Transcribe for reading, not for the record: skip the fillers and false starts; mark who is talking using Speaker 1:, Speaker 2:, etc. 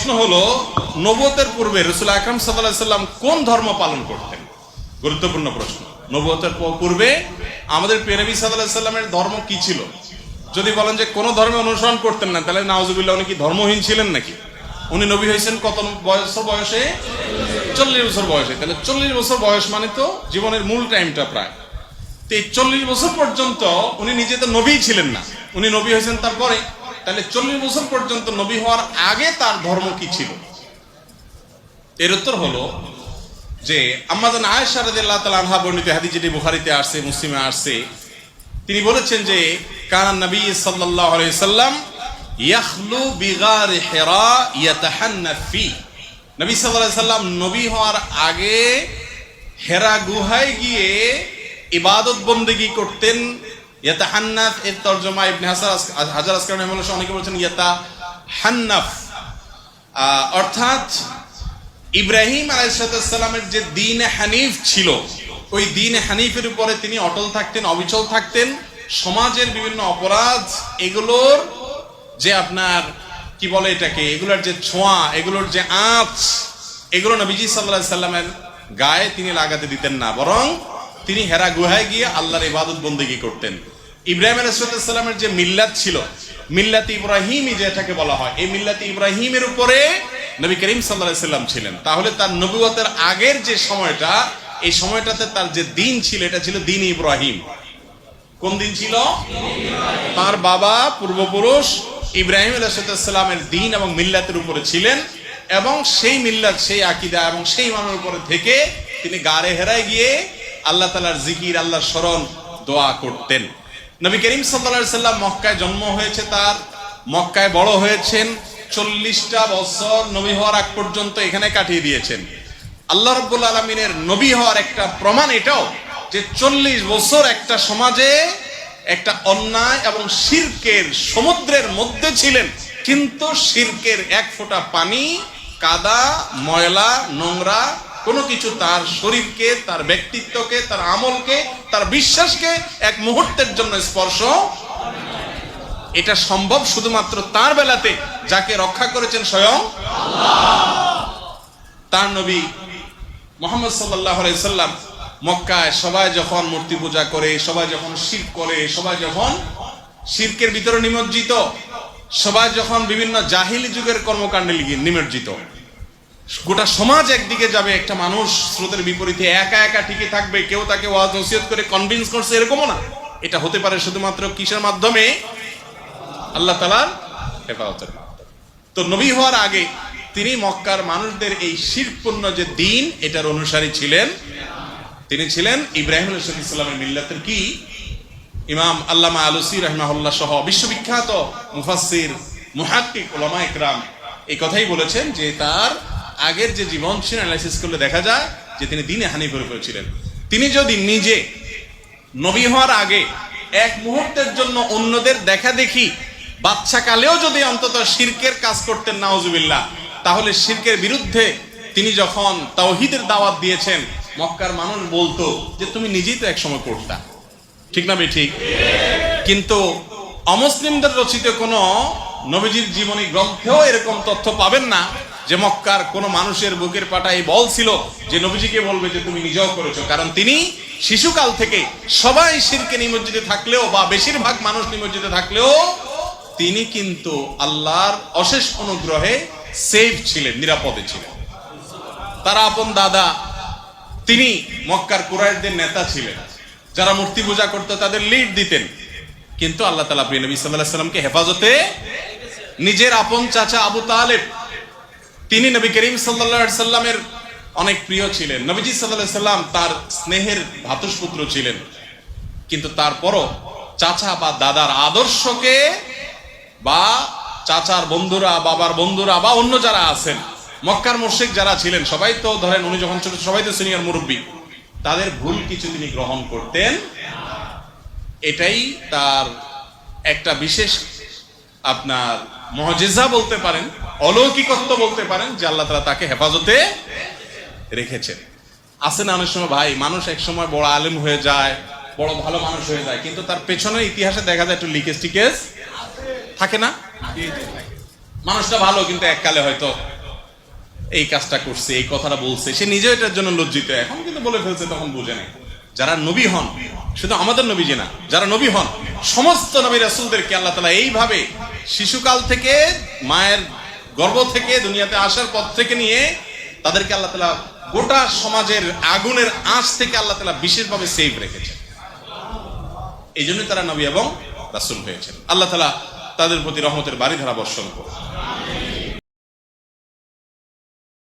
Speaker 1: প্রশ্ন হলো, নবুয়তের পূর্বে রাসূল আকরাম সাল্লাল্লাহু আলাইহি সাল্লাম কোন ধর্ম পালন করতেন? গুরুত্বপূর্ণ প্রশ্ন। নবুয়তের পূর্বে আমাদের প্রিয় নবী সাল্লাল্লাহু আলাইহি সাল্লামের ধর্ম কি ছিল? যদি বলেন যে কোন ধর্মে অনুসরণ করতেন না, তাহলে নাউজুবিল্লাহ, উনি কি ধর্মহীন ছিলেন নাকি? উনি নবী হয়েছেন কত বয়সে? 40 বছর বয়সে। তাহলে 40 বছর বয়স মানে তো জীবনের মূল টাইমটা প্রায়। তো এই 40 বছর পর্যন্ত উনি নিজে তো নবী ছিলেন না, উনি নবী হয়েছেন তারপরে। তাহলে 40 বছর পর্যন্ত নবী হওয়ার আগে তার ধর্ম কি ছিল? এর উত্তর হলো যে আম্মা জান আয়েশা রাদিয়াল্লাহু তাআলা আনহা বর্ণিত হাদিস, যেটি বুখারীতে আসছে, মুসলিমে আসছে, তিনি বলেছেন যে কানা নবী সাল্লাল্লাহু আলাইহি সাল্লাম ইয়াখলু বিগার হিরা ইয়াতাহান্নাফ ফি। নবী সাল্লাল্লাহু আলাইহি সাল্লাম নবী হওয়ার আগে হেরা গুহায় গিয়ে ইবাদত বন্দেগী করতেন। ইয়াতাহান্নাফ এর তরজমা ইবনে হাজার আসকালানী রাহিমাহুল্লাহ অনেকে বলেছেন ইয়াতাহান্নাফ, অর্থাৎ ইব্রাহিম আলাইহিস সালামের যে দ্বীন হানিফ ছিল, ওই দ্বীন হানিফের উপরে তিনি অটল থাকতেন, অবিচল থাকতেন। সমাজের বিভিন্ন অপরাধ, এগুলোর যে আপনার কি বলে এটাকে, এগুলোর যে ছোঁয়া, এগুলোর যে আঁচ, এগুলো নবীজি সাল্লাল্লাহু আলাইহি সাল্লামের গায়ে তিনি লাগাতে দিতেন না, বরং তিনি হেরা গুহায় গিয়ে আল্লাহর ইবাদত বন্দেগী করতেন। ইব্রাহিম আলাইহিস সালামের যে মিল্লাত ছিল, মিল্লাত ইব্রাহিমী যেটাকে বলা হয়, এই মিল্লাত ইব্রাহিমের উপরে নবী করিম সাল্লাল্লাহু আলাইহি সাল্লাম ছিলেন। তাহলে তার নবুয়তের আগের যে সময়টা, এই সময়টাতে তার যে দিন ছিল, এটা ছিল দিন ইব্রাহিম। কোন দিন ছিল? তার বাবা পূর্বপুরুষ ইব্রাহিম আলাইহিস সালামের দিন এবং মিল্লাতের উপরে ছিলেন, এবং সেই মিল্লাত, সেই আকীদা এবং সেই ইমানের উপরে থেকে তিনি গারে হেরায় গিয়ে আল্লাহ তাআলার জিকির, আল্লাহর স্মরণ, দোয়া করতেন। নবী করিম সাল্লাল্লাহু আলাইহি সাল্লাম মক্কায় জন্ম হয়েছে তার, মক্কায় বড় হয়েছেন, 40টা বছর নবী হওয়ার আগ পর্যন্ত এখানে কাটিয়ে দিয়েছেন। আল্লাহ রাব্বুল আলামিনের নবী হওয়ার একটা প্রমাণ এটাও যে 40 বছর একটা সমাজে একটা অন্যায় এবং শিরকের সমুদ্রের মধ্যে ছিলেন, কিন্তু শিরকের এক ফোঁটা পানি, কাদা, ময়লা, নোংরা কোনো কিছু তার শরীরকে, তার ব্যক্তিত্বকে, তার আমলকে, তার বিশ্বাসকে এক মুহূর্তের জন্য স্পর্শ। এটা সম্ভব শুধুমাত্র তার বেলাতে, যাকে রক্ষা করেছেন স্বয়ং আল্লাহ। তার নবী মুহাম্মদ সাল্লাল্লাহু আলাইহি সাল্লাম মক্কায় সবাই যখন মূর্তি পূজা করে, সবাই যখন শিরক করে, সবাই যখন শিরকের ভিতরে নিমজ্জিত, সবাই যখন বিভিন্ন জাহিলি যুগের কর্মকাণ্ডে নিমজ্জিত, গোটা সমাজ একদিকে যাবে, একটা মানুষ স্রোতের বিপরীতে একা একা টিকে থাকবে, কেউ তাকে ওয়াজ নসিহত করে কনভিন্স করছে, এরকমও না। এটা হতে পারে শুধুমাত্র কিসের মাধ্যমে? আল্লাহ তাআলার হেফাজতের মাধ্যমে। তো নবী হওয়ার আগে তিনি মক্কার মানুষদের এই শিরকপূর্ণ যে দিন, এটার অনুসারী ছিলেন। তিনি ছিলেন ইব্রাহিম আলাইহিস সালামের মিল্লাতের কি ইমাম আল্লামা আলুসি রাহিমাহুল্লাহ সহ বিশ্ববিখ্যাত মুফাসসির, মুহাক্কিক, উলামা ইকরাম এই কথাই বলেছেন যে তার আগের যে জীবন ছিল অ্যানালাইসিস করলে দেখা যায় যে তিনি দ্বীনে হানিফের উপর ছিলেন। তিনি যদি নিজে নবী হওয়ার আগে এক মুহূর্তের জন্য অন্যদের দেখা দেখি বাচ্চা কালেও যদি অন্তত শিরকের কাজ করতেন, নাউজুবিল্লাহ, তাহলে শিরকের বিরুদ্ধে তিনি যখন তাওহীদের দাওয়াত দিয়েছেন, মক্কার মানুষ বলতো যে তুমি নিজেই তো একসময় করতা, ঠিক না ঠিক? কিন্তু অমুসলিমদের রচিত কোন নবীজির জীবনী গ্রন্থেও এরকম তথ্য পাবেন না যে মক্কার কোন মানুষের বুকের পাটায় বল ছিল যে নবীজিকে বলবে যে তুমি নিজেও করেছো। কারণ তিনি শিশুকাল থেকে সবাই শিরকে নিমজ্জিত থাকলেও, বা বেশিরভাগ মানুষ নিমজ্জিত থাকলেও, তিনি কিন্তু আল্লাহর অশেষ অনুগ্রহে সেফ ছিলেন, নিরাপদে ছিলেন। তার আপন দাদা, তিনি মক্কার কুরাইশদের নেতা ছিলেন, যারা মূর্তি পূজা করতো তাদের লিড দিতেন। কিন্তু আল্লাহ তাআলা প্রিয় নবী সাল্লাল্লাহু আলাইহি সাল্লামকে হেফাজতে, নিজের আপন চাচা আবু তালেব, তিনি নবী করিম সাল্লাল্লাহু আলাইহি সাল্লামের অনেক প্রিয় ছিলেন। নবীজি সাল্লাল্লাহু আলাইহি সাল্লাম তার স্নেহের ভ্রাতুষ্পুত্র ছিলেন, কিন্তু তারপরও চাচা বা দাদার আদর্শকে, বা চাচার বন্ধুরা, বাবার বন্ধুরা, বা অন্য যারা আছেন, মক্কার মুশরিক যারা ছিলেন, সবাই তো ধরেন উনি যখন ছোট, সবাই তো সিনিয়র মুরব্বী, তাদের ভুল কিছু তিনি গ্রহণ করতেন। এটাই তার একটা বিশেষ আপনার মুজিজা বলতে পারেন, অলৌকিকত্ব বলতে পারেন, যে আল্লাহ তাআলা তাকে হেফাজতে রেখেছেন। আছে না অনেক সময় ভাই, মানুষ এক সময় বড় আলেম হয়ে যায়, বড় ভালো মানুষ হয়ে যায়, কিন্তু তার পেছনে ইতিহাসে দেখা যায় একটু লিকেজ টিকেজ থাকে না? মানুষটা ভালো কিন্তু এককালে হয়তো এই কাজটা করছে, এই কথাটা বলছে, সে নিজেও এটার জন্য লজ্জিত, এখন কিন্তু বলে ফেলছে, তখন বুঝে নেই। যারা নবী হন, শুধু আমাদের নবী যে না, যারা নবী হন সমস্ত নবী রাসূলদেরকে আল্লাহ তাআলা এইভাবে শিশুকাল থেকে, মায়ের গর্ভ থেকে দুনিয়াতে আসার পর থেকে নিয়ে তাদেরকে আল্লাহ তাআলা গোটা সমাজের আগুনের আঁচ থেকে আল্লাহ তাআলা বিশেষভাবে সেভ রেখেছেন। এই জন্যই তারা নবী এবং রাসূল হয়েছেন। আল্লাহ তাআলা তাদের প্রতি রহমতের বারিধারা বর্ষণ করুন।